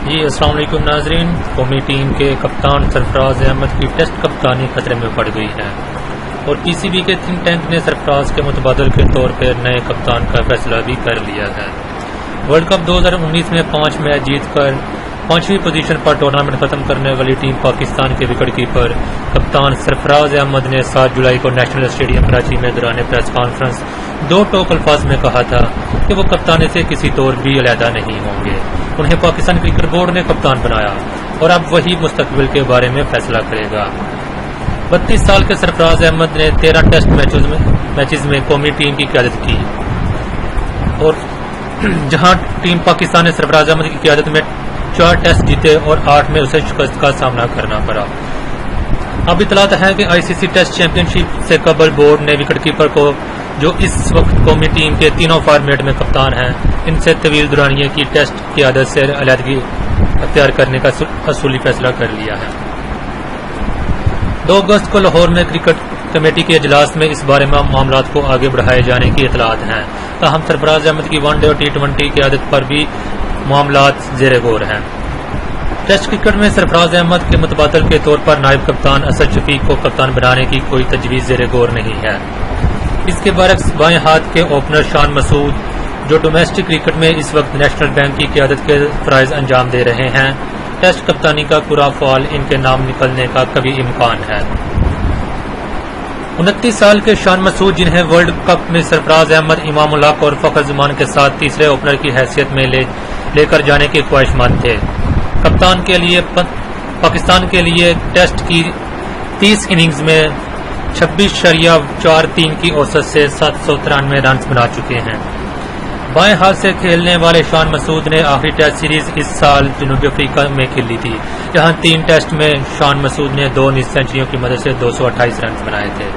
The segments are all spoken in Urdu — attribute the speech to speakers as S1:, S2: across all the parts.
S1: جی السلام علیکم ناظرین. قومی ٹیم کے کپتان سرفراز احمد کی ٹیسٹ کپتانی خطرے میں پڑ گئی ہے اور پی سی بی کے تھنک ٹینک نے سرفراز کے متبادل کے طور پر نئے کپتان کا فیصلہ بھی کر لیا ہے. ورلڈ کپ 2019 میں 5 میچ جیت کر 5ویں پوزیشن پر ٹورنامنٹ ختم کرنے والی ٹیم پاکستان کے وکٹ کیپر کپتان سرفراز احمد نے 7 جولائی کو نیشنل اسٹیڈیم کراچی میں دوران پریس کانفرنس 2 ٹوک الفاظ میں کہا تھا کہ وہ کپتانی سے کسی طور بھی علیحدہ نہیں ہوں گے. انہیں پاکستان کرکٹ بورڈ نے کپتان بنایا اور اب وہی مستقبل کے بارے میں فیصلہ کرے گا. 32 سال کے سرفراز احمد نے 13 ٹیسٹ میچز میں قومی ٹیم کی قیادت کی اور جہاں ٹیم پاکستان نے سرفراز احمد کی قیادت میں 4 ٹیسٹ جیتے اور 8 میں اسے شکست کا سامنا کرنا پڑا. اب اطلاعات ہے کہ آئی سی سی ٹیسٹ چیمپئن شپ سے قبل بورڈ نے وکٹ کیپر کو جو اس وقت قومی ٹیم کے تینوں فارمیٹ میں کپتان ہیں ان سے طویل دورانیے کی ٹیسٹ قیادت سے علیحدگی اختیار کرنے کا اصولی فیصلہ کر لیا ہے. 2 اگست کو لاہور میں کرکٹ کمیٹی کے اجلاس میں اس بارے میں معاملات کو آگے بڑھائے جانے کی اطلاعات ہیں. تاہم سرفراز احمد کی ون ڈے اور T20 قیادت پر بھی معاملات زیر غور ہیں. ٹیسٹ کرکٹ میں سرفراز احمد کے متبادل کے طور پر نائب کپتان اسد شفیق کو کپتان بنانے کی کوئی تجویز زیر غور نہیں ہے. اس کے برعکس بائیں ہاتھ کے اوپنر شان مسعود جو ڈومیسٹک کرکٹ میں اس وقت نیشنل بینک کی قیادت کے فرائض انجام دے رہے ہیں ٹیسٹ کپتانی کا پورا فعال ان کے نام نکلنے کا کبھی امکان ہے. 29 سال کے شان مسعود جنہیں ورلڈ کپ میں سرفراز احمد امام الحق اور فخر زمان کے ساتھ تیسرے اوپنر کی حیثیت میں لے کر جانے کے خواہش مند تھے. کپتان کے لیے پاکستان کے لیے ٹیسٹ کی 30 اننگز میں 26.43 کی اوسط سے 793 رنز بنا چکے ہیں. بائیں ہاتھ سے کھیلنے والے شان مسعود نے آخری ٹیسٹ سیریز اس سال جنوبی افریقہ میں کھیلی تھی جہاں 3 ٹیسٹ میں شان مسعود نے 2 نصف سینچریوں کی مدد سے 228 رنز بنائے تھے.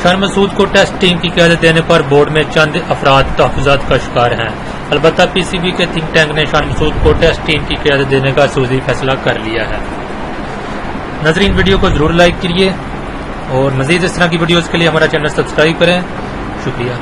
S1: شان مسعود کو ٹیسٹ ٹیم کی قیادت دینے پر بورڈ میں چند افراد تحفظات کا شکار ہیں. البتہ پی سی بی کے تھنک ٹینک نے شان مسعود کو ٹیسٹ ٹیم کی قیادت دینے کا اصولی فیصلہ کر لیا ہے. ناظرین ویڈیو کو ضرور لائک کیجیے اور مزید اس طرح کی ویڈیوز کے لیے ہمارا چینل سبسکرائب کریں. شکریہ.